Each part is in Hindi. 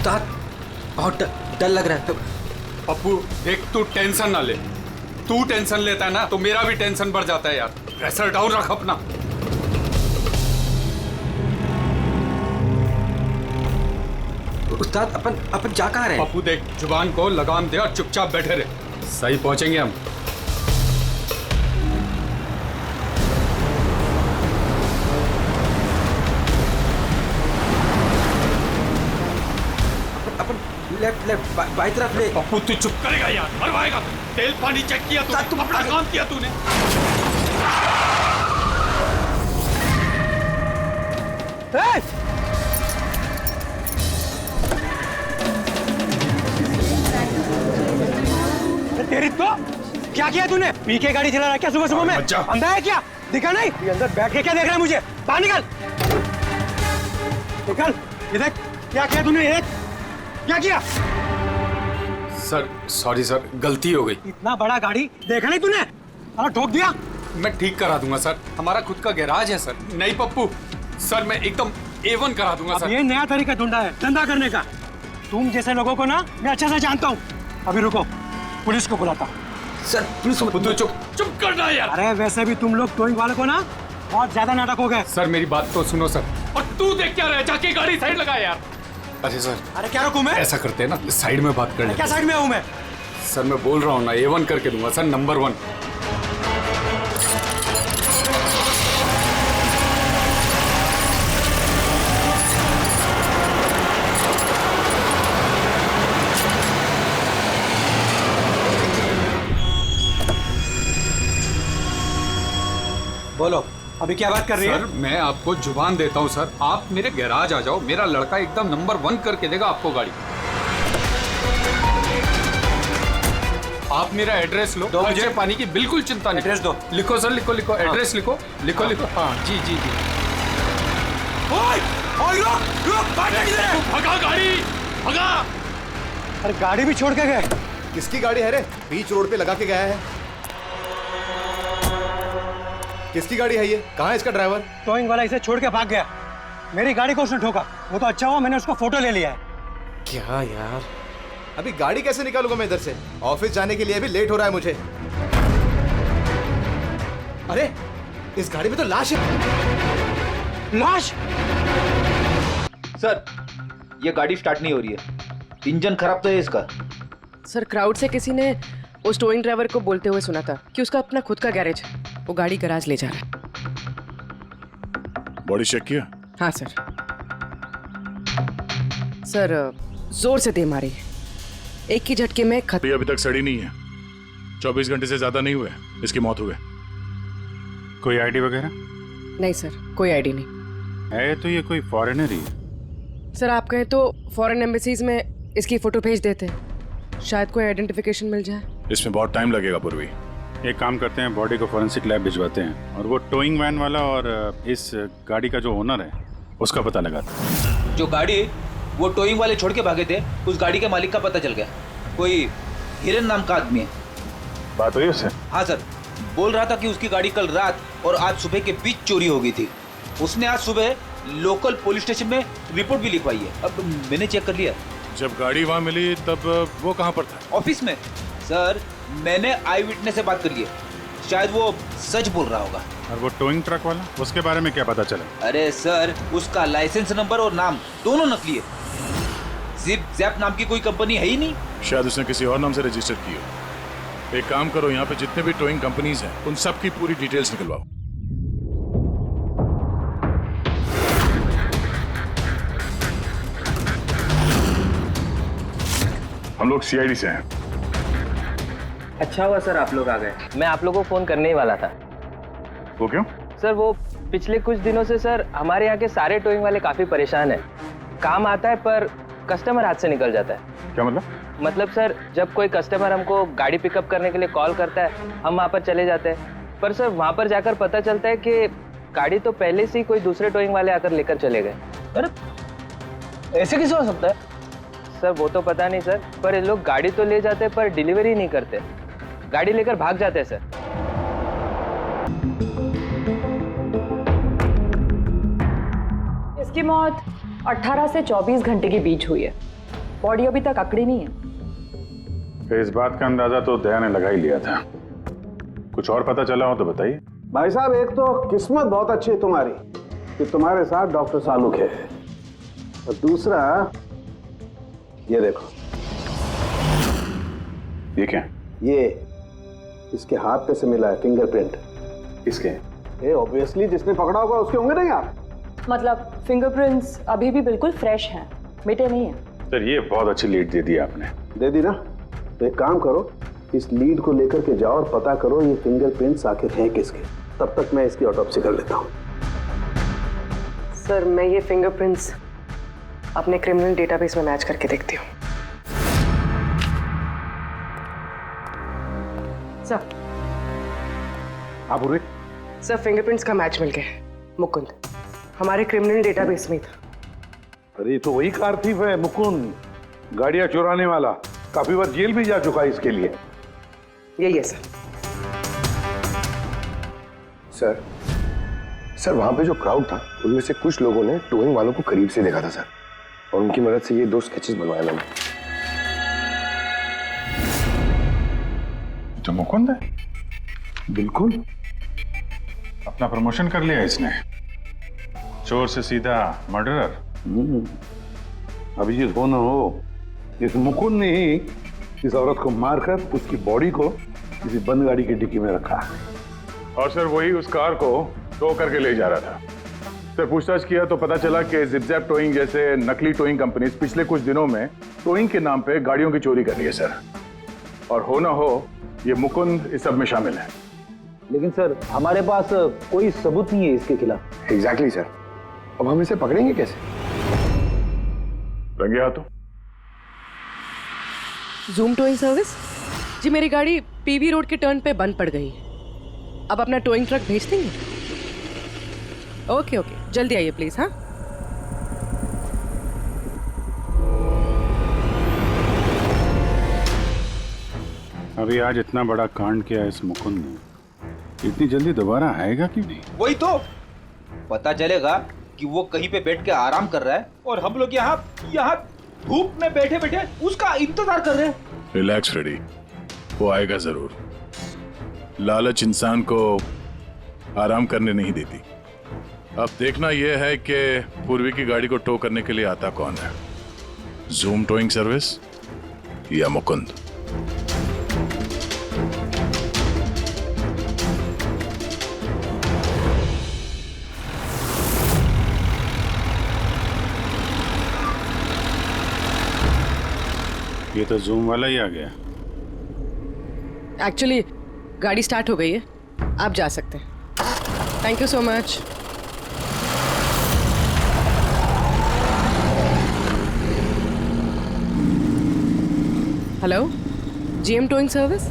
उस्ताद बहुत डर लग रहा है। पप्पू देख, तू टेंशन ना ले। तू टेंशन लेता है ना तो मेरा भी टेंशन बढ़ जाता है यार। प्रेशर डाउन रख अपना। उस्ताद अपन जा कहाँ रहे हैं? पप्पू देख, जुबान को लगाम दे और चुपचाप बैठे रहे। सही पहुंचेंगे हम। लेफ्ट बाई तरफ ले। पप्पू तू चुप करेगा यार, मरवाएगा। तेल पानी चेक किया तूने, तुम अपना काम किया तूने। तेरी तो क्या किया तूने? पी के गाड़ी चला रहा है क्या सुबह सुबह में? अंधा है क्या? दिखा नहीं? ये अंदर बैठ के क्या देख रहा है मुझे? बाहर निकल। निकल। ये देख क्या किया तूने? ये क्या किया? सर सॉरी सर, गलती हो गई। इतना बड़ा गाड़ी देखा नहीं तूने? अरे ठोक दिया। मैं ठीक करा दूंगा सर, हमारा खुद का गैराज है सर। नहीं पप्पू सर, मैं एकदम A1 करा दूंगा सर। ये नया तरीका ढूंढा है धंधा करने का। तुम जैसे लोगों को ना मैं अच्छे से जानता हूँ। अभी रुको, पुलिस को बुलाता हूँ। सर पुलिस को तू चुप करना यार। अरे वैसे भी तुम लोग टोइंग वाले को ना बहुत ज्यादा नाटक हो गए। सर मेरी बात तो सुनो सर। और तू देख क्या रहा है, जाके गाड़ी साइड लगा यार। अरे सर, अरे क्या रुकूं मैं? ऐसा करते हैं ना, साइड में बात कर ले। क्या साइड में हूँ मैं? सर मैं बोल रहा हूँ ना, A1 करके दूंगा सर, नंबर 1। बोलो अभी क्या बात कर रही है? सर मैं आपको जुबान देता हूँ सर, आप मेरे गैराज आ जाओ, मेरा लड़का एकदम नंबर 1 करके देगा आपको गाड़ी। आप मेरा एड्रेस लो, मुझे पानी की बिल्कुल चिंता नहीं। एड्रेस दो। लिखो सर, लिखो एड्रेस लिखो। हाँ जी जी जी। भगा गाड़ी, भगा। अरे गाड़ी भी छोड़ के गए। किसकी गाड़ी है रे? बीच रोड पे लगा के गया है। किसकी गाड़ी है ये? कहाँ है इसका ड्राइवर? टोइंग वाला इसे छोड़ के भाग गया। मेरी गाड़ी को उसने ठोका। वो तो अच्छा हुआ मैंने उसका फोटो ले लिया है। क्या यार, अभी गाड़ी कैसे निकालूंगा मैं इधर से? ऑफिस जाने के लिए भी लेट हो रहा है मुझे। अरे इस गाड़ी में तो लाश है। लाश? सर ये गाड़ी स्टार्ट नहीं हो रही है, इंजन खराब तो है इसका। सर क्राउड से किसी ने उस टोइंग ड्राइवर को बोलते हुए सुना था कि उसका अपना खुद का गैरेज है, वो गाड़ी गैराज ले जा रहा है। बॉडी चेक किया? हाँ सर। सर जोर से दे मारी, एक ही झटके में खत्म। अभी तक सड़ी नहीं है, 24 घंटे से ज्यादा नहीं हुए इसकी मौत हुए। कोई आईडी वगैरह? नहीं सर, कोई आईडी नहीं है। तो ये कोई फॉरेनर ही है। सर आप कहें तो फॉरेन एम्बेसीज में इसकी फोटो भेज देते हैं, शायद कोई आइडेंटिफिकेशन मिल जाए। इसमें बहुत टाइम लगेगा पूर्वी। एक काम करते हैं, बॉडी को फॉरेंसिक लैब भिजवाते हैं और वो टोइंग वैन वाला और इस गाड़ी का जो ओनर है उसका पता लगाते हैं। जो गाड़ी वो टोइंग वाले छोड़ के भागे थे, उस गाड़ी के मालिक का पता चल गया। कोई हिरन नाम का आदमी है। बात हुई उससे? हाँ सर, बोल रहा था कि उसकी गाड़ी कल रात और आज सुबह के बीच चोरी हो गई थी। उसने आज सुबह लोकल पुलिस स्टेशन में रिपोर्ट भी लिखवाई है। अब मैंने चेक कर लिया। जब गाड़ी वहां मिली तब वो कहां पर था? ऑफिस में। सर मैंने आई विटनेस से बात कर ली है, शायद वो सच बोल रहा होगा। और वो टोइंग ट्रक वाला, उसके बारे में क्या पता चला? अरे सर उसका लाइसेंस नंबर और नाम दोनों नकली है। जिप जैप नाम की कोई कंपनी है ही नहीं। शायद उसने किसी और नाम से रजिस्टर की हो। एक काम करो, यहाँ पे जितने भी टोइंग कंपनीज हैं उन सब की पूरी डिटेल्स निकलवाओ। हम लोग CID से हैं। अच्छा हुआ सर आप लोग आ गए, मैं आप लोगों को फोन करने ही वाला था। वो क्यों? सर वो पिछले कुछ दिनों से सर हमारे यहाँ के सारे टोइंग वाले काफी परेशान हैं। काम आता है पर कस्टमर हाथ से निकल जाता है। क्या मतलब? मतलब सर जब कोई कस्टमर हमको गाड़ी पिकअप करने के लिए कॉल करता है, हम वहाँ पर चले जाते हैं, पर सर वहाँ पर जाकर पता चलता है कि गाड़ी तो पहले से ही कोई दूसरे टोइंग वाले आकर लेकर चले गए। अरे ऐसे कैसे हो सकता है? सर वो तो पता नहीं सर, पर ये लोग गाड़ी तो ले जाते हैं पर डिलीवरी नहीं करते, गाड़ी लेकर भाग जाते हैं सर। इसकी मौत 18 से 24 घंटे के बीच हुई है। बॉडी अभी तक अकड़ी नहीं है। इस बात का अंदाजा तो दया ने लगा ही लिया था। कुछ और पता चला हो तो बताइए। भाई साहब, एक तो किस्मत बहुत अच्छी है तुम्हारी कि तुम्हारे साथ डॉक्टर सालुक है, और दूसरा ये देखो। ये क्या? ये इसके हाथ पे से मिला है फिंगरप्रिंट। किसके? ये ऑब्वियसली जिसने पकड़ा होगा उसके होंगे नहीं आप? मतलब फिंगरप्रिंट्स अभी भी बिल्कुल फ्रेश हैं, मिटे नहीं हैं। सर ये बहुत अच्छी लीड दे दी आपने। दे दी ना? तो एक काम करो, इस लीड को लेकर के जाओ और पता करो ये फिंगरप्रिंट्स आखिर हैं किसके। तब तक मैं इसकी ऑटोप्सी कर लेता हूँ। सर मैं ये फिंगरप्रिंट्स अपने क्रिमिनल डेटाबेस में मैच करके देखती हूँ। सर आप उर्वी? सर फिंगरप्रिंट्स का मैच मिल गया। मुकुंद हमारे क्रिमिनल डेटाबेस में था। अरे तो वही कार थीफ है मुकुंद, गाड़ियां चुराने वाला। काफी बार जेल भी जा चुका है इसके लिए। यही है सर। सर वहां पे जो क्राउड था उनमें से कुछ लोगों ने टोइंग वालों को करीब से देखा था सर, और उनकी मदद से ये 2 स्केचेस बनवाए मैंने। तो मुकुंद है? बिल्कुल। अपना प्रमोशन कर लिया इसने, चोर से सीधा मर्डरर। अभी ये हो ना हो, इस मुकुंद ने ही इस औरत को मारकर उसकी बॉडी को किसी बंद गाड़ी की डिक्की में रखा। और सर वही उस कार को टो करके ले जा रहा था। सर पूछताछ किया तो पता चला कि जिपजैप टोइंग जैसे नकली टोइंग कंपनीज पिछले कुछ दिनों में टोइंग के नाम पे गाड़ियों की चोरी कर रही है सर। और हो ना हो ये मुकुंद इस सब में शामिल है। लेकिन सर हमारे पास कोई सबूत नहीं है इसके खिलाफ। एग्जैक्टली सर, अब हम इसे पकड़ेंगे कैसे? रंगे हाथों। जूम टोइंग सर्विस जी, मेरी गाड़ी पीवी रोड के टर्न पे बंद पड़ गई। अब अपना टोइंग ट्रक भेज देंगे? ओके ओके, जल्दी आइए प्लीज। हाँ अभी आज इतना बड़ा कांड किया इस मुकुंद ने, इतनी जल्दी दोबारा आएगा क्यों नहीं? वही तो पता चलेगा कि वो कहीं पे बैठ के आराम कर रहा है और हम लोग यहाँ धूप में बैठे बैठे उसका इंतजार कर रहे हैं। रिलैक्स फ्रेडी, वो आएगा जरूर। लालच इंसान को आराम करने नहीं देती। अब देखना यह है कि पूर्वी की गाड़ी को टो करने के लिए आता कौन है, जूम टोइंग सर्विस या मुकुंद। ये तो जूम वाला ही आ गया। एक्चुअली गाड़ी स्टार्ट हो गई है, आप जा सकते हैं। Thank you so much. Hello, GM towing service.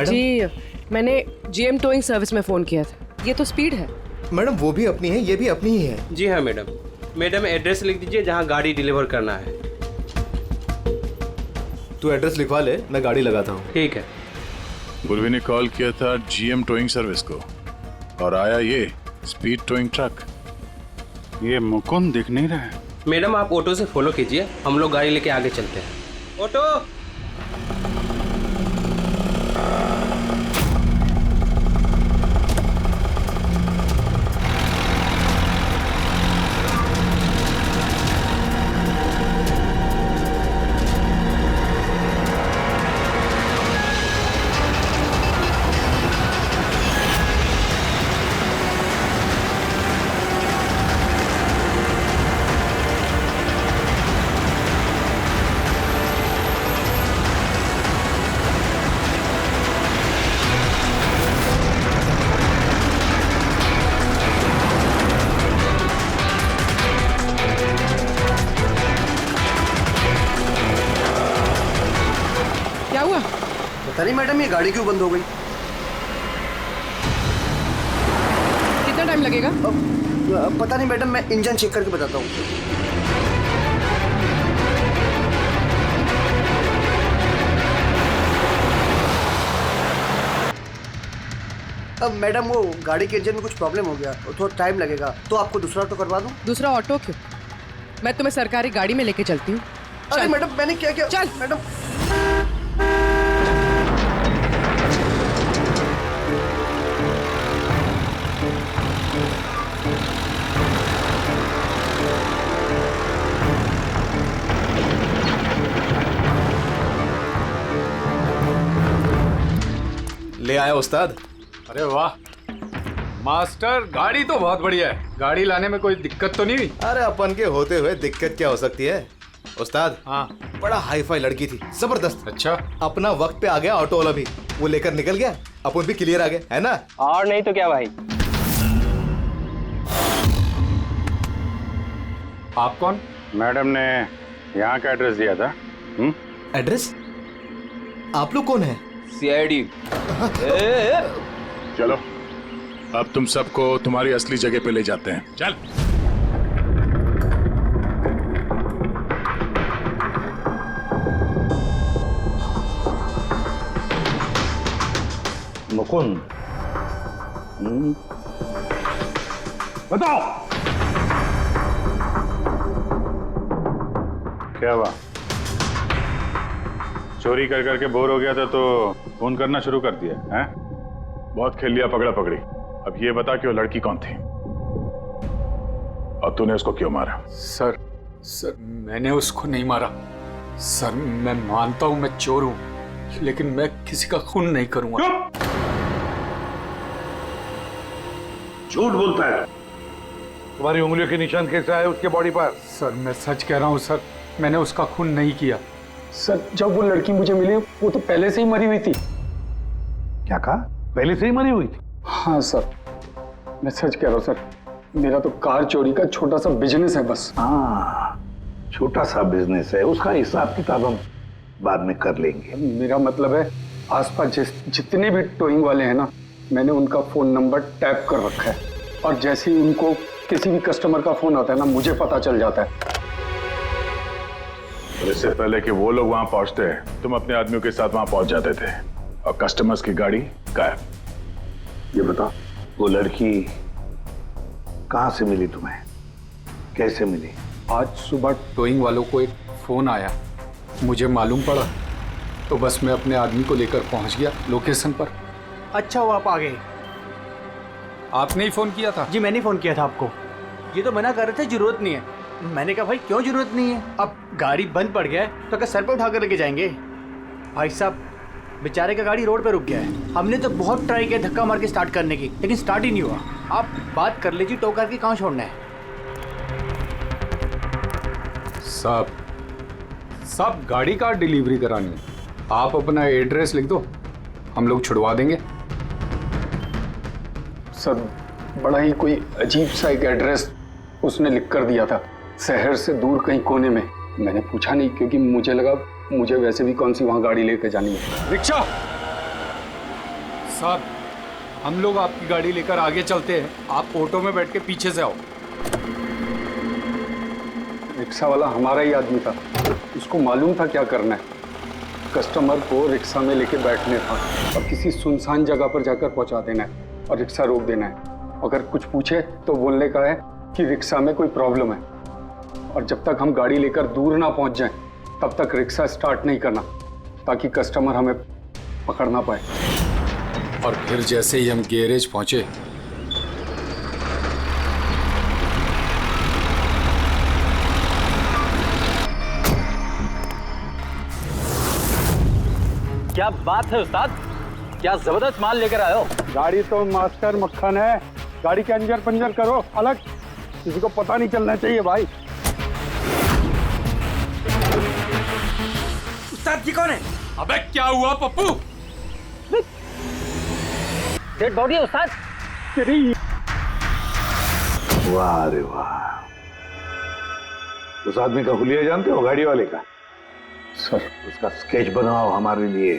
जी मैंने जीएम टोइंग सर्विस में फोन किया था। ये तो स्पीड है। मैडम वो भी अपनी है, ये भी अपनी ही है। जी हाँ मैडम। मैडम एड्रेस लिख दीजिए जहाँ गाड़ी डिलीवर करना है। तू एड्रेस लिखवा ले, मैं गाड़ी लगाता हूँ। ठीक है। पूर्वी ने कॉल किया था जीएम टोइंग सर्विस को और आया ये स्पीड टोइंग ट्रक। ये मुकुंद दिख नहीं रहा है। मैडम आप ऑटो से फॉलो कीजिए, हम लोग गाड़ी लेके आगे चलते हैं। ऑटो। मैडम ये गाड़ी क्यों बंद हो गई? कितना टाइम लगेगा? पता नहीं मैडम, मैं इंजन चेक करके बताता हूँ। अब मैडम वो गाड़ी के इंजन में कुछ प्रॉब्लम हो गया, थोड़ा टाइम लगेगा, तो आपको दूसरा ऑटो करवा दूं? दूसरा ऑटो क्यों? मैं तुम्हें सरकारी गाड़ी में लेके चलती हूँ। अरे मैडम मैंने क्या किया? चल मैडम। ले आया उस्ताद। अरे वाह मास्टर, गाड़ी तो बहुत बढ़िया है। गाड़ी लाने में कोई दिक्कत तो नहीं हुई? अरे अपन के होते हुए दिक्कत क्या हो सकती है उस्ताद? हाँ, बड़ा हाई फाई लड़की थी, जबरदस्त। अच्छा, अपना वक्त पे आ गया ऑटो वाला भी, वो लेकर निकल गया, अपन भी क्लियर आ गए, है ना? और नहीं तो क्या भाई। आप कौन? मैडम ने यहाँ का एड्रेस दिया था। एड्रेस? आप लोग कौन है? सीआईडी। चलो अब तुम सबको तुम्हारी असली जगह पे ले जाते हैं। चल। मुकुंद, बताओ क्या हुआ? चोरी कर करके बोर हो गया था तो फोन करना शुरू कर दिया है? बहुत खेल लिया पकड़ा पकड़ी। अब ये बता कि वो लड़की कौन थी और तूने उसको क्यों मारा? सर मैंने उसको नहीं मारा। सर मैं मानता हूं मैं चोर हूं, लेकिन मैं किसी का खून नहीं करूंगा। झूठ बोलता है। तुम्हारी उंगलियों के निशान कैसे आए उसके बॉडी पर? सर मैं सच कह रहा हूं सर, मैंने उसका खून नहीं किया। सर जब वो लड़की मुझे मिली वो तो पहले से ही मरी हुई थी। क्या कहा? पहले से ही मरी हुई थी? हाँ सर, मैं सच कह रहा हूँ सर, मेरा तो कार चोरी का छोटा सा बिजनेस है बस। हाँ, छोटा सा बिजनेस है, उसका हिसाब किताब हम बाद में कर लेंगे। मेरा मतलब है आसपास जितने भी टोइंग वाले हैं ना, मैंने उनका फोन नंबर टैप कर रखा है, और जैसे ही उनको किसी भी कस्टमर का फोन आता है ना, मुझे पता चल जाता है। इससे पहले कि वो लोग वहां पहुंचते तुम अपने आदमियों के साथ वहां पहुंच जाते थे और कस्टमर्स की गाड़ी गायब। ये बता, वो लड़की कहां से मिली तुम्हें? कैसे मिली? आज सुबह टोइंग वालों को एक फोन आया, मुझे मालूम पड़ा, तो बस मैं अपने आदमी को लेकर पहुंच गया लोकेशन पर। अच्छा वो आप आ गए? आपने ही फोन किया था? जी मैंने फोन किया था आपको। ये तो मना कर रहे थे जरूरत नहीं है। मैंने कहा भाई क्यों जरूरत नहीं है, अब गाड़ी बंद पड़ गया है तो क्या सर पे उठा कर लेके जाएंगे? भाई साहब बेचारे का गाड़ी रोड पे रुक गया है, हमने तो बहुत ट्राई किया धक्का मार के स्टार्ट करने की, लेकिन स्टार्ट ही नहीं हुआ। आप बात कर लीजिए, टो करके कहाँ छोड़ना है? सब गाड़ी का डिलीवरी करानी है। आप अपना एड्रेस लिख दो, हम लोग छुड़वा देंगे। सर बड़ा ही कोई अजीब सा एक एड्रेस उसने लिख कर दिया था, शहर से दूर कहीं कोने में। मैंने पूछा नहीं क्योंकि मुझे लगा मुझे वैसे भी कौन सी वहां गाड़ी लेकर जानी है। रिक्शा साहब, हम लोग आपकी गाड़ी लेकर आगे चलते हैं, आप ऑटो में बैठ के पीछे से आओ। रिक्शा वाला हमारा ही आदमी था, उसको मालूम था क्या करना है। कस्टमर को रिक्शा में लेके बैठने था और किसी सुनसान जगह पर जाकर पहुंचा देना है और रिक्शा रोक देना है। अगर कुछ पूछे तो बोलने का है कि रिक्शा में कोई प्रॉब्लम है, और जब तक हम गाड़ी लेकर दूर ना पहुंच जाएं तब तक रिक्शा स्टार्ट नहीं करना, ताकि कस्टमर हमें पकड़ ना पाए। और फिर जैसे ही हम गैरेज पहुंचे, क्या बात है उस्ताद, क्या जबरदस्त माल लेकर आए हो। गाड़ी तो मास्टर मक्खन है, गाड़ी के अंजर पंजर करो अलग, किसी को पता नहीं चलना चाहिए भाई। उस्ताद जी कौन है? अबे क्या हुआ पप्पू? डेड बॉडी है उस्ताद। वाह रे वाह, उस आदमी का हुलिया जानते हो, गाड़ी वाले का? सर उसका स्केच बनाओ हमारे लिए।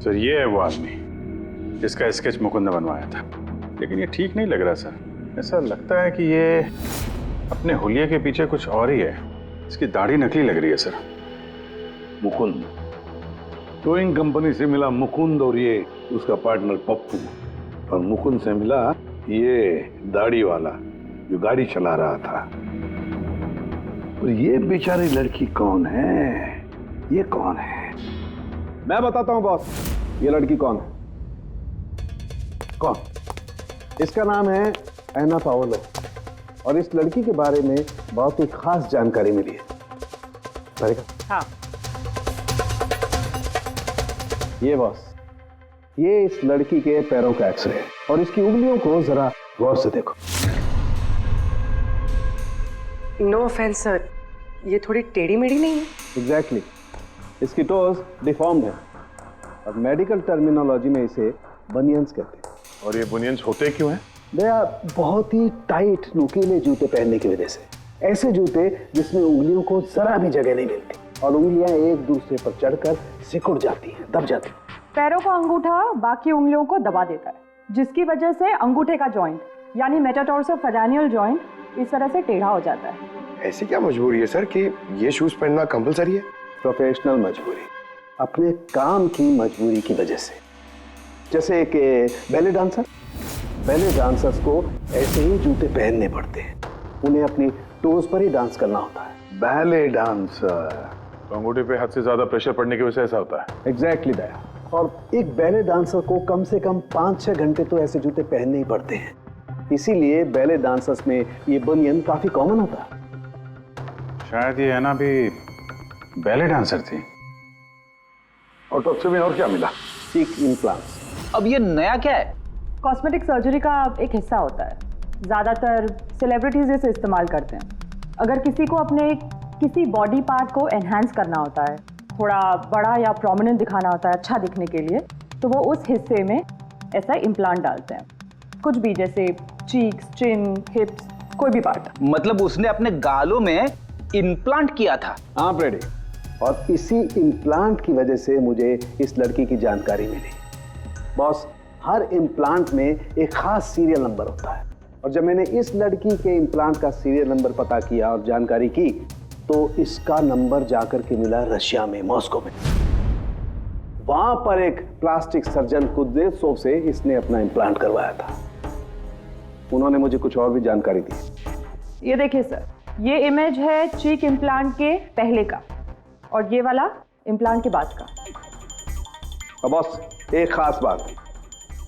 सर ये है वो आदमी जिसका स्केच मुकुंद ने बनवाया था, लेकिन ये ठीक नहीं लग रहा सर। ऐसा लगता है कि ये अपने हुलिये के पीछे कुछ और ही है। इसकी दाढ़ी नकली लग रही है सर। मुकुंद, टोइंग कंपनी से मिला मुकुंद और ये उसका पार्टनर पप्पू, और मुकुंद से मिला ये दाढ़ी वाला जो गाड़ी चला रहा था। और ये बेचारी लड़की कौन है? ये कौन है? मैं बताता हूं बॉस, ये लड़की कौन है। कौन? इसका नाम है एना पाओलो, और इस लड़की के बारे में बहुत ही खास जानकारी मिली है। हाँ। ये बॉस, ये इस लड़की के पैरों का एक्सरे है, और इसकी उंगलियों को जरा गौर से देखो। नो ऑफेंस सर, ये थोड़ी टेढ़ी मेढ़ी नहीं है? एग्जैक्टली, इसकी टोज डिफॉर्म्ड है, और मेडिकल टर्मिनोलॉजी में इसे बनियंस कहते हैं। और ये बुनियंस होते क्यों हैं? भैया, बहुत ही टाइट नुकीले जूते पहनने की वजह से। ऐसे जूते जिसमें उंगलियों को जरा भी जगह नहीं मिलती, और उंगलियां एक दूसरे पर चढ़कर सिकुड़ जाती हैं, दब जाती हैं। पैरों का अंगूठा बाकी उंगलियों को दबा देता है, जिसकी वजह से अंगूठे का जॉइंट यानी मेटाटार्सोफेरेनियल जॉइंट इस तरह से टेढ़ा हो जाता है। ऐसी क्या मजबूरी है सर कि ये शूज पहनना कंपलसरी है? प्रोफेशनल मजबूरी, अपने काम की मजबूरी की वजह से। जैसे कि बैले डांसर्स को ऐसे ही जूते पहनने पड़ते हैं, उन्हें अपनी टोज पर ही डांस करना होता है। बैले डांसर, तो अंगूठे पे हद से ज्यादा प्रेशर पड़ने की वजह से ऐसा होता है। एग्जैक्टली दया, और एक बैले डांसर को कम से कम 5-6 घंटे तो ऐसे जूते पहनने ही पड़ते हैं। इसीलिए बैले डांसर्स में ये बनियन काफी कॉमन होता है। शायद ये एना भी बैले डांसर थी। ऑटोप्सी में और क्या मिला? चीक इम्प्लांट्स। अब ये नया क्या है? कॉस्मेटिक सर्जरी का एक हिस्सा होता है, ज़्यादातर सेलिब्रिटीज इसे इस्तेमाल करते हैं। अगर किसी को अपने किसी बॉडी पार्ट को एनहांस करना होता है, थोड़ा बड़ा या प्रोमिनेंट दिखाना होता है अच्छा दिखने के लिए, तो वो उस हिस्से में ऐसा इम्प्लांट डालते हैं। कुछ भी, जैसे चीक्स, चिन, हिप्स, कोई भी पार्ट। मतलब उसने अपने गालों में इम्प्लांट किया था? हाँ ब्रेडी, और इसी इम्प्लांट की वजह से मुझे इस लड़की की जानकारी मिली। बॉस, हर इम्प्लांट में एक खास सीरियल नंबर होता है, और जब मैंने इस लड़की के इम्प्लांट का सीरियल नंबर पता किया और जानकारी की, तो इसका नंबर जाकर के मिला रशिया में, मॉस्को में। वहां पर एक प्लास्टिक सर्जन कुद्रेसोव से इसने अपना इम्प्लांट करवाया था। उन्होंने मुझे कुछ और भी जानकारी दी। ये देखिए सर, ये इमेज है चीक इम्प्लांट के पहले का, और ये वाला इम्प्लांट के बाद का। अब बॉस, एक खास बात,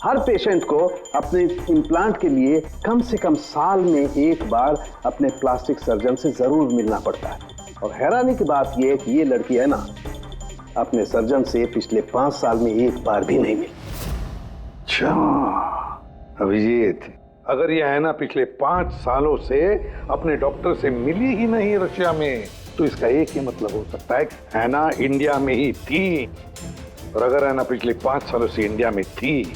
हर पेशेंट को अपने इम्प्लांट के लिए कम से कम साल में एक बार अपने प्लास्टिक सर्जन से जरूर मिलना पड़ता है। और हैरानी की बात यह है कि ये लड़की है ना, अपने सर्जन से पिछले 5 साल में एक बार भी नहीं मिली। अच्छा अभिजीत, अगर ये है ना पिछले 5 सालों से अपने डॉक्टर से मिली ही नहीं रशिया में, तो इसका एक ही मतलब हो सकता है, हैना इंडिया में ही थी। और अगर हैना पिछले 5 सालों से इंडिया में थी,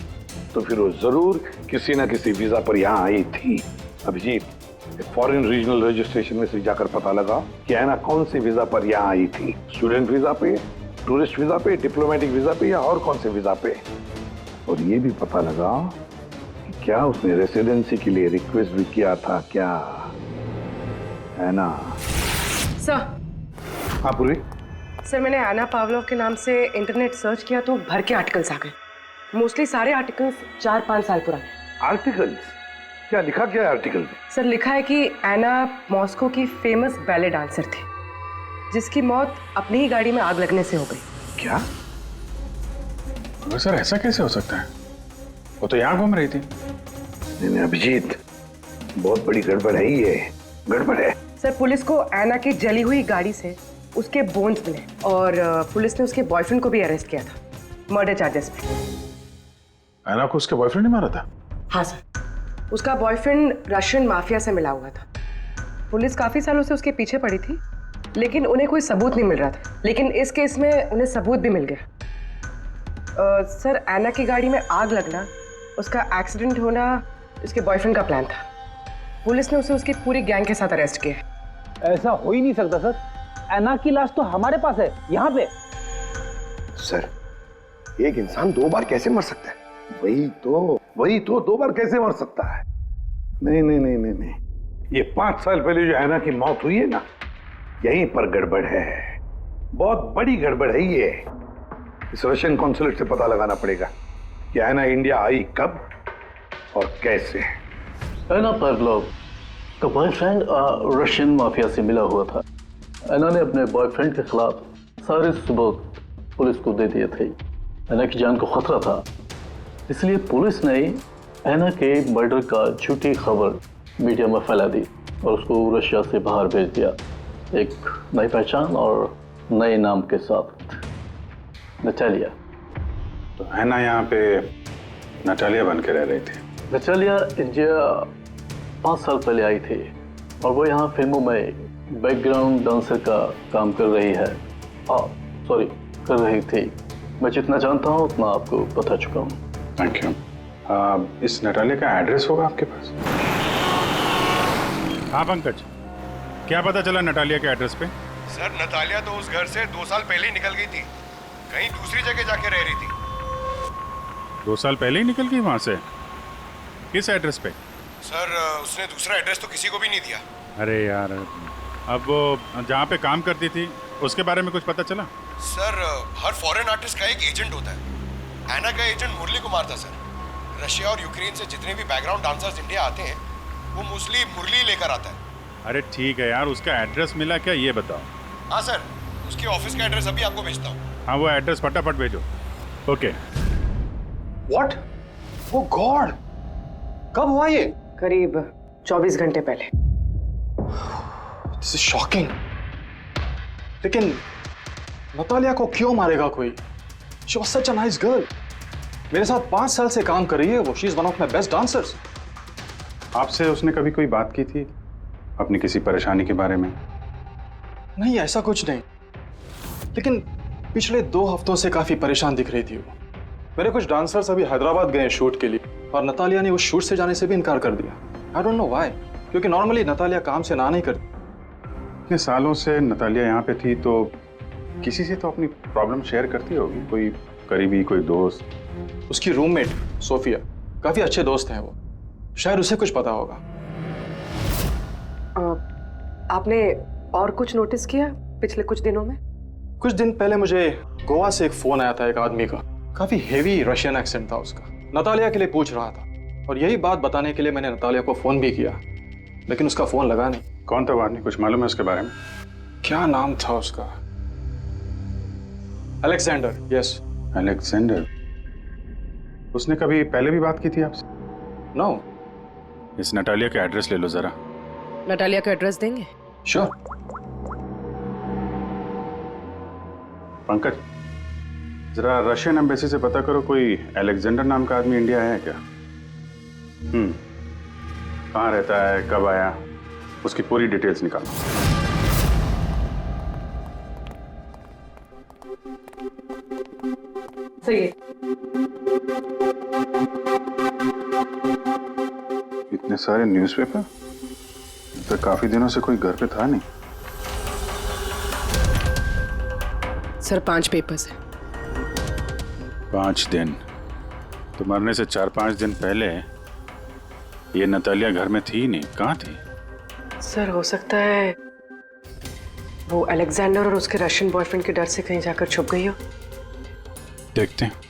तो फिर वो जरूर किसी ना किसी वीजा पर यहाँ आई थी। अभिजीत, फॉरेन रीजनल रजिस्ट्रेशन में से जाकर पता लगा कि हैना कौन से वीजा पर यहाँ आई थी। स्टूडेंट वीजा पे, टूरिस्ट वीजा पे, डिप्लोमेटिक वीजा पे, या और कौन से वीजा पे। और ये भी पता लगा कि क्या उसने रेसिडेंसी के लिए रिक्वेस्ट भी किया था क्या, है ना? सर। हाँ पूर्वी। सर, मैंने एना पावलोव के नाम से इंटरनेट सर्च किया तो भर के आर्टिकल्स आ गए। मोस्टली सारे आर्टिकल्स 4-5 साल पुराने। आर्टिकल्स? क्या लिखा क्या है आर्टिकल में? सर, लिखा है कि एना मॉस्को की फेमस बैले डांसर थी, जिसकी मौत अपनी ही गाड़ी में आग लगने से हो गई। क्या? सर ऐसा कैसे हो सकता है? वो तो यहाँ घूम रही थी। नहीं अभिजीत, बहुत बड़ी गड़बड़ है ये, गड़बड़ है। सर, पुलिस को एना की जली हुई गाड़ी से उसके बोन्स मिले, और पुलिस ने उसके बॉयफ्रेंड को भी अरेस्ट किया था मर्डर चार्जेस पे। एना को उसके बॉयफ्रेंड ने मारा था? हाँ सर, उसका बॉयफ्रेंड रशियन माफिया से मिला हुआ था। पुलिस काफी सालों से उसके पीछे पड़ी थी, लेकिन उन्हें कोई सबूत नहीं मिल रहा था। लेकिन इस केस में उन्हें सबूत भी मिल गया। सर, एना की गाड़ी में आग लगना, उसका एक्सीडेंट होना उसके बॉयफ्रेंड का प्लान था। पुलिस ने उसे उसकी पूरी गैंग के साथ अरेस्ट किया। ऐसा हो ही नहीं सकता सर, एना की लाश तो हमारे पास है यहाँ पे। सर, एक इंसान 2 बार कैसे मर सकता है? वही तो 2 बार कैसे मर सकता है? नहीं नहीं नहीं नहीं नहीं, ये 5 साल पहले जो हैना की मौत हुई है ना, यहीं पर गड़बड़ है, बहुत बड़ी गड़बड़ है ये। इस रशियन कॉन्सुलेट से पता लगाना पड़ेगा कि हैना इंडिया आई कब और कैसे। हैना पावलोव का बॉयफ्रेंड रशियन माफिया से मिला हुआ था। हैना ने अपने बॉयफ्रेंड के खिलाफ सारे सबूत पुलिस को दे दिए थे। हैना की जान को खतरा था, इसलिए पुलिस ने हैना के मर्डर का झूठी खबर मीडिया में फैला दी और उसको रशिया से बाहर भेज दिया, एक नई पहचान और नए नाम के साथ, नटालिया। तो हैना यहाँ पे नटालिया बन के रह रही थी। नटालिया इंडिया 5 साल पहले आई थी और वो यहाँ फिल्मों में बैकग्राउंड डांसर का काम कर रही है। कर रही थी। मैं जितना जानता हूँ उतना आपको बता चुका हूँ। Thank you. इस नटालिया का एड्रेस होगा आपके पास? हाँ पंकज, क्या पता चला नटालिया के एड्रेस पे? सर, नतालिया तो उस घर से 2 साल पहले ही निकल गई थी, कहीं दूसरी जगह जाके रह रही थी। 2 साल पहले ही निकल गई वहां से? किस एड्रेस पे? सर, उसने दूसरा एड्रेस तो किसी को भी नहीं दिया। अरे यार, अब वो जहाँ पे काम करती थी उसके बारे में कुछ पता चला? सर, हर फॉरेन आर्टिस्ट का एक एजेंट होता है। हैना का एजेंट मुरली कुमार था सर। रशिया और यूक्रेन से जितने भी बैकग्राउंड डांसर्स इंडिया आते हैं वो मोस्टली मुरली लेकर आता है। अरे ठीक है यार, उसका एड्रेस मिला क्या ये बताओ। हाँ सर, उसके ऑफिस का एड्रेस अभी आपको भेजता हूँ। हाँ, वो एड्रेस फटाफट भेजो। ओके। व्हाट? ओ गॉड, कब हुआ ये? करीब 24 घंटे पहले। This is shocking. लेकिन नतालिया को क्यों मारेगा कोई? She was such a nice girl. मेरे साथ 5 साल से काम कर रही है वो। She is one of my best dancers. आपसे उसने कभी कोई बात की थी अपनी किसी परेशानी के बारे में? नहीं, ऐसा कुछ नहीं, लेकिन पिछले 2 हफ्तों से काफी परेशान दिख रही थी वो। मेरे कुछ डांसर्स अभी हैदराबाद गए शूट के लिए और नतालिया ने उस शूट से जाने से भी इनकार कर दिया। आई डोंट नो व्हाई, क्योंकि नॉर्मली नतालिया काम से ना नहीं करती। इतने सालों से नतालिया यहाँ पे थी तो किसी से तो अपनी प्रॉब्लम शेयर करती होगी, कोई करीबी, कोई दोस्त। उसकी रूममेट सोफिया, काफी अच्छे दोस्त हैं वो, शायद उसे कुछ पता होगा। आपने और कुछ नोटिस किया पिछले कुछ दिनों में? कुछ दिन पहले मुझे गोवा से एक फोन आया था एक आदमी का, काफी हेवी रशियन एक्सेंट था उसका। नतालिया के लिए पूछ रहा था और यही बात बताने के लिए मैंने नतालिया को फोन भी किया, लेकिन उसका फोन लगा नहीं। कौन था वो आदमी, कुछ मालूम है उसके बारे में? क्या नाम था उसका? अलेक्जेंडर। Yes, Alexander. उसने कभी पहले भी बात की थी आपसे? नो। इस नटालिया का एड्रेस ले लो जरा। नटालिया का एड्रेस देंगे? श्योर। पंकज, जरा रशियन एम्बेसी से पता करो कोई अलेक्जेंडर नाम का आदमी इंडिया है क्या? कहाँ रहता है, कब आया, उसकी पूरी डिटेल्स निकालो। सही है। इतने सारे न्यूज़पेपर, तो काफी दिनों से कोई घर पे था नहीं। सर, 5 पेपर्स हैं। 5 दिन? तो मरने से 4-5 दिन पहले ये नतालिया घर में थी नहीं, कहाँ थी? सर, हो सकता है वो अलेक्जेंडर और उसके रशियन बॉयफ्रेंड के डर से कहीं जाकर छुप गई हो। देखते हैं।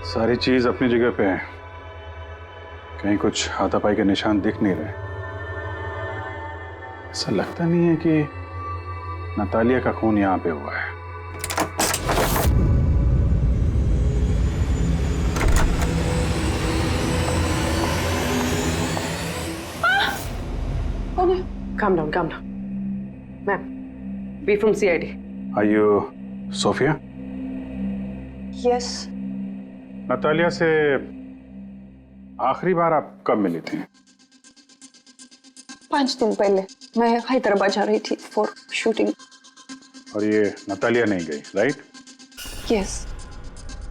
सारी चीज अपनी जगह पे है, कहीं कुछ हाथापाई के निशान दिख नहीं रहे। ऐसा लगता नहीं है कि नतालिया का खून यहाँ पे हुआ है। Calm down, calm down. Ma'am, we from CID. Are you Sophia? Yes. Natalia से आखिरी बार आप कब मिली थी? 5 दिन पहले मैं हैदराबाद जा रही थी फॉर शूटिंग। और ये नतालिया नहीं गई, right? Yes,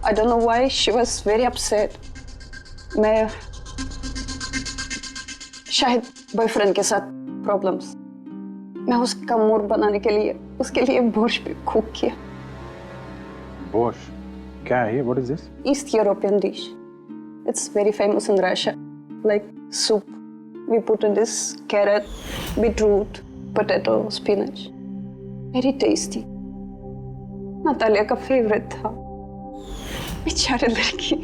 I don't know why she was very upset. मैं शायद बॉयफ्रेंड के साथ प्रॉब्लम्स, मैं उसका मूड बनाने के लिए उसके लिए बोर्श भी कुक किया। बोर्श क्या है ये? What is this? East European dish, it's very famous in Russia, like soup. We put in this carrot, beetroot, potato, spinach. Very tasty. Natalia का फेवरेट था। बेचारी लड़की।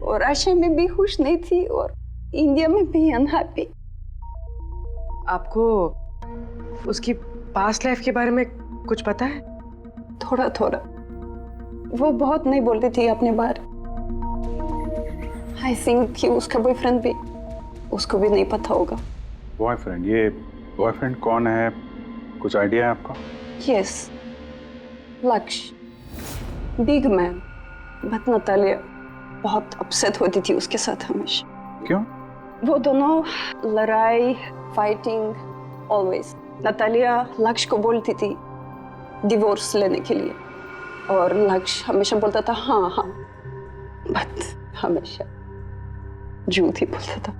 और रशिया में भी खुश नहीं थी और इंडिया में भी अनहैप्पी। आपको उसकी पास्ट लाइफ के बारे में कुछ पता है? थोड़ा थोड़ा। वो बहुत नहीं बोलती थी अपने बारे। आई थिंक कि उसका बॉयफ्रेंड भी, उसको भी नहीं पता होगा। बॉयफ्रेंड? ये बॉयफ्रेंड कौन है, कुछ आइडिया है आपका? यस, लक्ष्य, बिग मैन। बट नतालिया बहुत अपसेट होती थी उसके साथ हमेशा। क्यों? वो दोनों लड़ाई, फाइटिंग ऑलवेज। नतालिया लक्ष्य को बोलती थी डिवोर्स लेने के लिए और लक्ष्य हमेशा बोलता था हाँ हाँ, बट हमेशा झूठ ही बोलता था।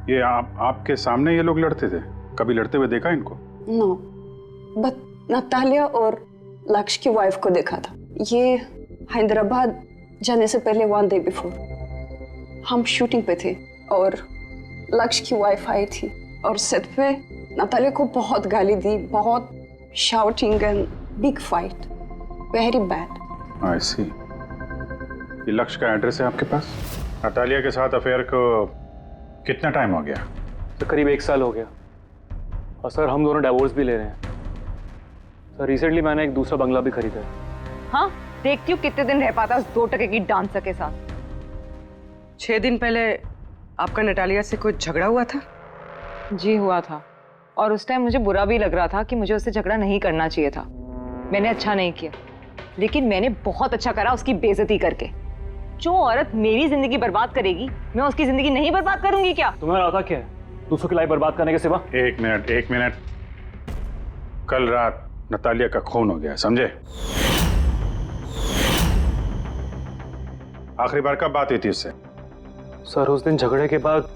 ये आपके सामने ये लोग लड़ते थे? कभी लड़ते हुए देखा इनको? नो, बट नतालिया और लक्ष्य की वाइफ को देखा था। ये हैदराबाद जाने से पहले 1 डे बिफोर हम शूटिंग पे थे और लक्ष्य की वाइफ आई थी और सेट पे नतालिया को बहुत गाली दी, बहुत shouting and big fight, very bad. I see. ये लक्ष्य का एड्रेस है आपके पास? नतालिया के साथ अफेयर को कितना टाइम हो गया? तो करीब 1 साल हो गया और सर हम दोनों डिवोर्स भी ले रहे हैं। सर रिसेंटली मैंने एक दूसरा बंगला भी खरीदा है। हाँ, देखती हूँ कितने दिन रह पाता उस 2 टके की डांसर के साथ। 6 दिन पहले आपका नटालिया से कोई झगड़ा हुआ था? जी हुआ था, और उस टाइम मुझे बुरा भी लग रहा था कि मुझे उससे झगड़ा नहीं करना चाहिए था। मैंने अच्छा नहीं किया, लेकिन मैंने बहुत अच्छा करा उसकी बेइज्जती करके। जो औरत मेरी जिंदगी बर्बाद करेगी, मैं उसकी जिंदगी नहीं बर्बाद करूंगी क्या? तुम्हारा आता क्या है दूसरों की लाइफ बर्बाद करने के सिवा? एक मिनट। कल रात नतालिया का खून हो गया, समझे? आखिरी बार कब बात हुई थी उससे? सर उस दिन झगड़े के बाद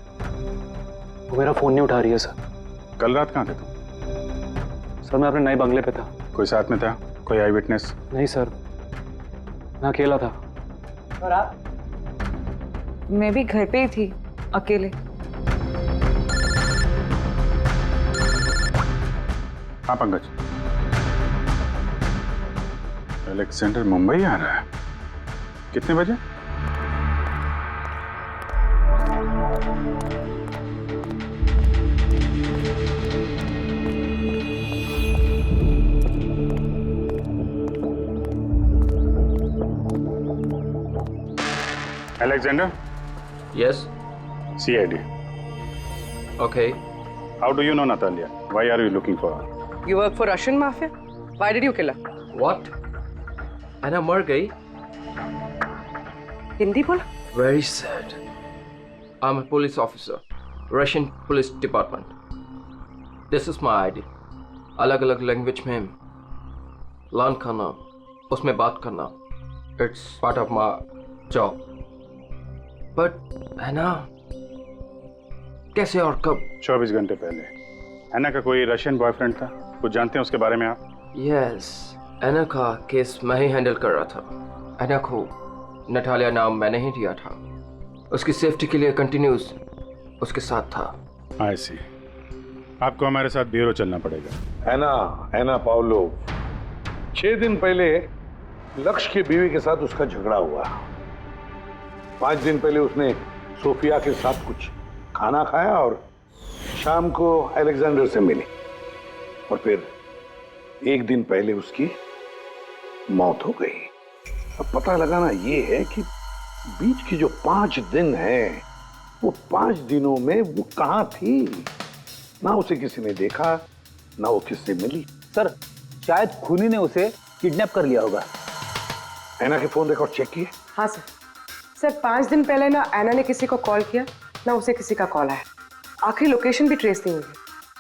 वो मेरा फोन नहीं उठा रही है सर। कल रात कहाँ थे तुम? सर मैं अपने नए बंगले पे था। कोई साथ में था? कोई आई विटनेस? नहीं सर, मैं अकेला था। और आप? मैं भी घर पे ही थी, अकेले। हाँ पंकज, अलेक्जेंडर मुंबई आ रहा है। कितने बजे? Alexander? Yes. CID. Okay. How do you know Natalia? Why are you looking for her? You work for Russian mafia? Why did you kill her? What? Anna मर गई? हिंदी बोला? Very sad. I'm a police officer, Russian Police Department. This is my ID. अलग-अलग लैंग्वेज में लर्न करना, उसमें बात करना, it's part of my job. But Anna, कैसे और कब? 24 घंटे पहले एना का कोई रशियन बॉयफ्रेंड था, कुछ जानते हैं उसके बारे में आप? Yes, एना का केस मैं ही हैंडल कर रहा था। एना को नटालिया नाम मैंने ही दिया था। उसकी सेफ्टी के लिए कंटिन्यूस उसके साथ था। I see. आपको हमारे साथ ब्यूरो चलना पड़ेगा। एना पाउलो, 6 दिन पहले लक्ष्य की बीवी के साथ उसका झगड़ा हुआ। 5 दिन पहले उसने सोफिया के साथ कुछ खाना खाया और शाम को अलेक्जेंडर से मिली और फिर 1 दिन पहले उसकी मौत हो गई। अब पता लगाना ये है कि बीच की जो 5 दिन है वो 5 दिनों में वो कहाँ थी। ना उसे किसी ने देखा, ना वो किससे मिली। सर शायद खूनी ने उसे किडनैप कर लिया होगा। एना के फोन रिकॉर्ड चेक किए? हाँ सर। 5 दिन पहले ना एना ने किसी को कॉल किया, ना उसे किसी का कॉल आया। आखिरी लोकेशन भी ट्रेस नहीं हुई।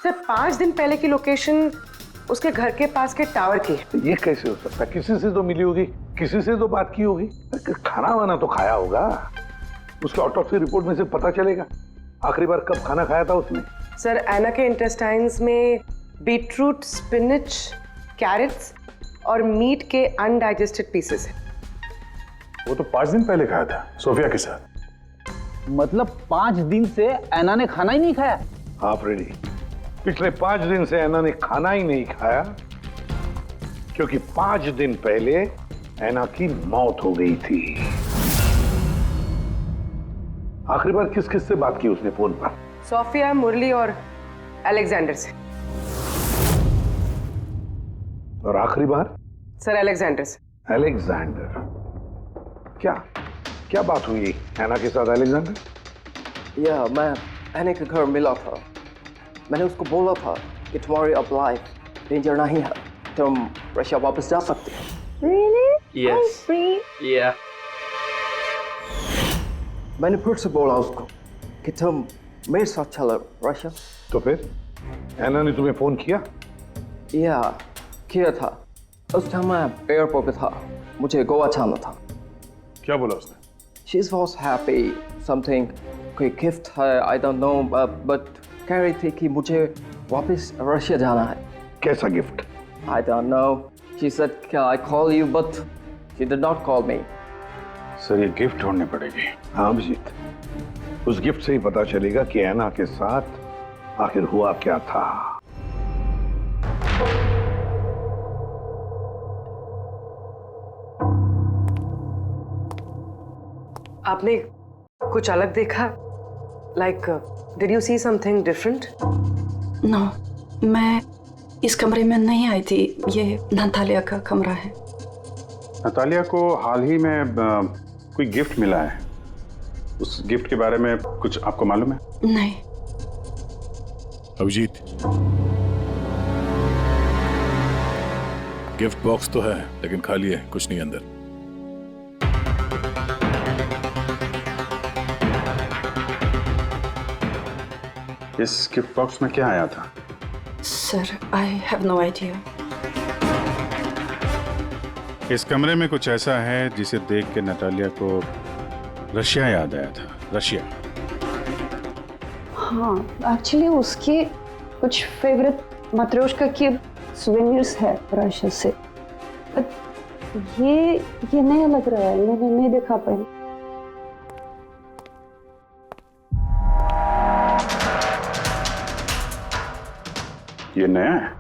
सर 5 दिन पहले की लोकेशन उसके घर के पास के टावर की है। ये कैसे हो सकता है? किसी से तो मिली होगी, किसी से तो बात की होगी, खाना वाना तो खाया होगा। उसके ऑटोप्सी रिपोर्ट में से पता चलेगा आखिरी बार कब खाना खाया था उसने। सर ऐना के इंटेस्टाइन्स में बीटरूट, स्पिनच, कैरेट्स और मीट के अनडाइजेस्टेड पीसेस हैं। वो तो 5 दिन पहले खाया था सोफिया के साथ। मतलब 5 दिन से ऐना ने खाना ही नहीं खाया? हाँ फ्रेडी, पिछले 5 दिन से ऐना ने खाना ही नहीं खाया क्योंकि 5 दिन पहले ऐना की मौत हो गई थी। आखिरी बार किस किस से बात की उसने फोन पर? सोफिया, मुरली और अलेक्जेंडर से। और आखिरी बार? सर अलेक्जेंडर से। अलेक्जेंडर? क्या क्या बात हुई ऐना के साथ अलेक्जेंडर? या मैं ऐना के घर मिला था। मैंने उसको बोला था कि तुम्हारी अब लाइफ डेंजर नहीं है, तुम रशिया वापस जा सकते हो। Really? Yes. I'm free. Yeah. मैंने फिर से बोला उसको कि तुम मेरे साथ चलो रशिया। तो फिर ऐना ने तुम्हें फोन किया? या किया था। उस टाइम मैं एयरपोर्ट पे था, मुझे गोवा जाना था। क्या बोला उसने? She was happy, something कोई गिफ्ट है, I don't know, but कह रही थी कि मुझे वापस रशिया जाना है। कैसा gift? I don't know. She said, "Can I call you?" But she did not call me. Sir ये गिफ्ट ढूंढनी पड़ेगी। हाँ अभिजीत, उस गिफ्ट से ही पता चलेगा कि ऐना के साथ आखिर हुआ क्या था। आपने कुछ अलग देखा? Like, did you see something different? No, मैं इस कमरे में नहीं आई थी। ये नतालिया का कमरा है। नतालिया को हाल ही में कोई गिफ्ट मिला है। उस गिफ्ट के बारे में कुछ आपको मालूम है? नहीं। अभिजीत, गिफ्ट बॉक्स तो है लेकिन खाली है, कुछ नहीं अंदर। इस गिफ्ट बॉक्स में क्या आया था? Sir, I have no idea. इस कमरे में कुछ ऐसा है जिसे देख के नतालिया को रशिया याद आया था। रशिया? हाँ, एक्चुअली उसकी कुछ फेवरेट मात्रोश्का की सुवेनियर्स है रशिया से। ये नया लग रहा है, मैंने नहीं देखा पहले। ये नया है?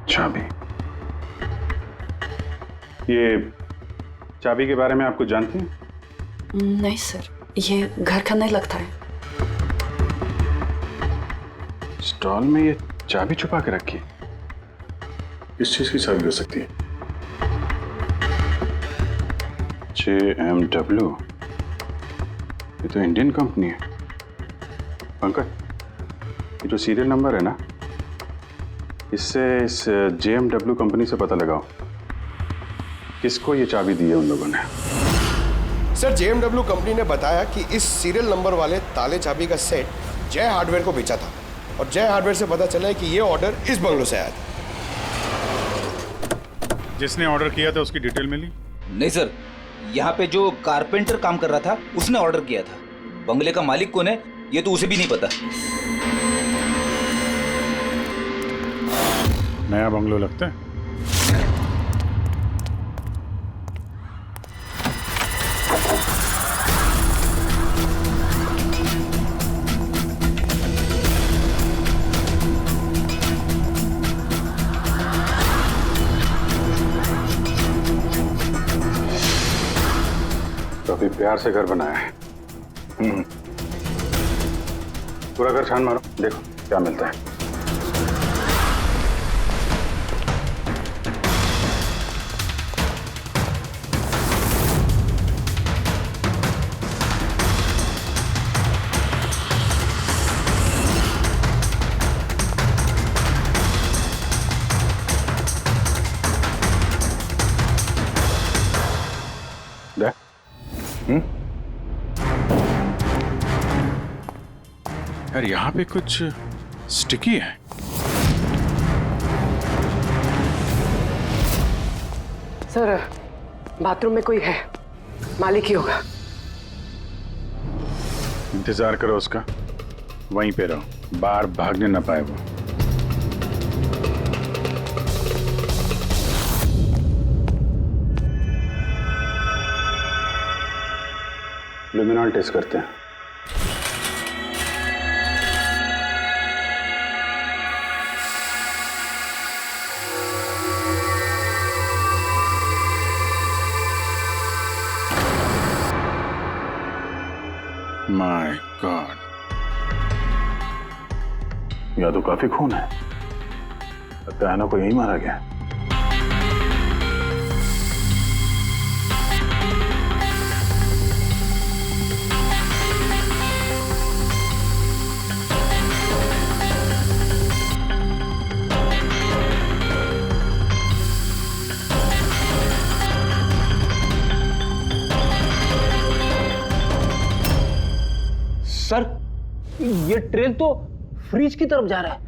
चाबी। ये चाबी के बारे में आप कुछ जानती हैं? नहीं सर, ये घर का नहीं लगता है। स्टॉल में ये चाबी छुपा के रखी। किस चीज की चाबी हो सकती है? JMW, ये तो इंडियन कंपनी है। पंकज, ये जो सीरियल नंबर है ना, इससे इस JMW कंपनी से पता लगाओ किसको ये चाबी दी है उन लोगों ने। सर JMW कंपनी ने बताया कि इस सीरियल नंबर वाले ताले चाबी का सेट जय हार्डवेयर को बेचा था और जय हार्डवेयर से पता चला है कि ये ऑर्डर इस बंगलो से आया था। जिसने ऑर्डर किया था उसकी डिटेल मिली? नहीं सर, यहाँ पे जो कारपेंटर काम कर रहा था उसने ऑर्डर किया था। बंगले का मालिक कौन है ये तो उसे भी नहीं पता। नया बंगलो लगता है। काफी प्यार से घर बनाया है। पूरा घर छान मारो, देखो क्या मिलता है। यार यहाँ पे कुछ स्टिकी है। सर बाथरूम में कोई है, मालिक ही होगा। इंतजार करो उसका, वहीं पे रहो, बाहर भागने ना पाए वो। लुमिनॉल टेस्ट करते हैं। माय गॉड, या तो काफी खून है, लगता है ना को यही मारा गया। सर ये ट्रेन तो फ्रिज की तरफ जा रहा है।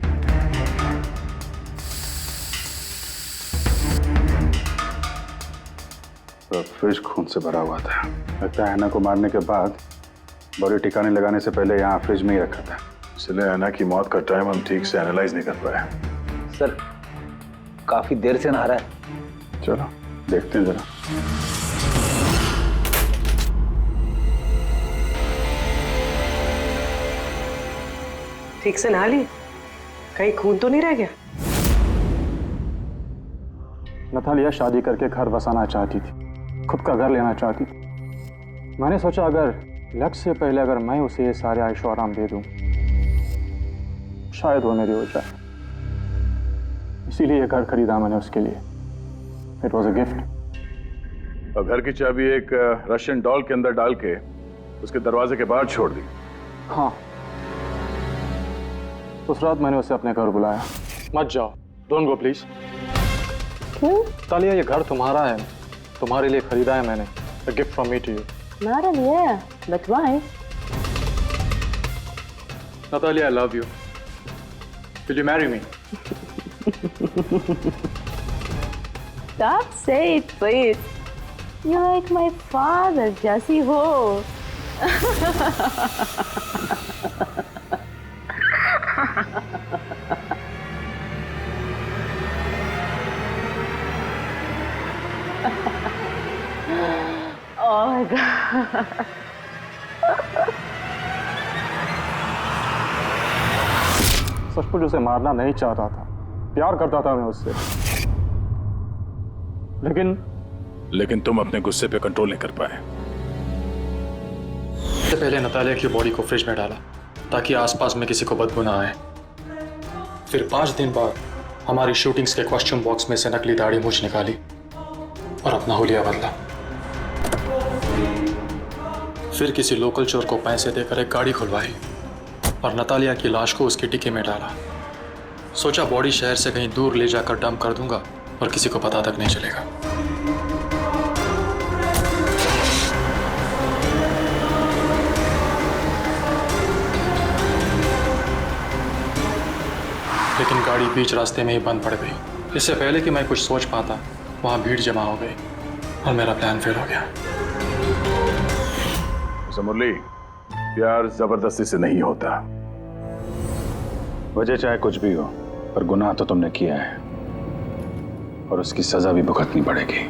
तो फ्रिज खून से भरा हुआ था। लगता है ऐना को मारने के बाद बॉडी ठिकाने लगाने से पहले यहाँ फ्रिज में ही रखा था, इसलिए ऐना की मौत का टाइम हम ठीक से एनालाइज नहीं कर पाए। सर काफी देर से नहा रहा है। चलो देखते हैं जरा। ठीक से नहा ली? कहीं खून तो नहीं रह गया? नतालिया शादी करके घर बसाना चाहती थी, खुद का घर लेना चाहती थी। मैंने सोचा अगर लक्ष्य से पहले अगर मैं उसे ये सारे आयशो आराम दे दूं, शायद वो मेरी हो जाए। इसीलिए ये घर खरीदा मैंने उसके लिए। It was a gift. और घर की चाबी एक रशियन डॉल के अंदर डाल के उसके दरवाजे के बाहर छोड़ दी। हाँ, उस रात मैंने उसे अपने घर बुलाया। मत जाओ, डोंट गो प्लीज। क्यों? तालिया ये घर तुम्हारा है, तुम्हारे लिए खरीदा है मैंने। A gift from me to you. Mara, yeah, but why? Natalia, I love you. Will you marry me? Stop, say it, please. You're like my father, Jesse Ho. Oh my God. सचमुच उसे मारना नहीं चाहता था, प्यार करता था मैं उससे। लेकिन तुम अपने गुस्से पे कंट्रोल नहीं कर पाए। सबसे पहले नतालिया की बॉडी को फ्रिज में डाला ताकि आसपास में किसी को बदबू ना आए। फिर 5 दिन बाद हमारी शूटिंग्स के कॉस्ट्यूम बॉक्स में से नकली दाढ़ी मूंछ निकाली और अपना हुलिया बदला। फिर किसी लोकल चोर को पैसे देकर एक गाड़ी खुलवाई और नतालिया की लाश को उसकी डिक्की में डाला। सोचा बॉडी शहर से कहीं दूर ले जाकर डंप कर दूंगा और किसी को पता तक नहीं चलेगा। लेकिन गाड़ी बीच रास्ते में ही बंद पड़ गई। इससे पहले कि मैं कुछ सोच पाता, वहां भीड़ जमा हो गई और मेरा प्लान फेल हो गया। मुरली, प्यार जबरदस्ती से नहीं होता। वजह चाहे कुछ भी हो, पर गुनाह तो तुमने किया है और उसकी सजा भी भुगतनी पड़ेगी।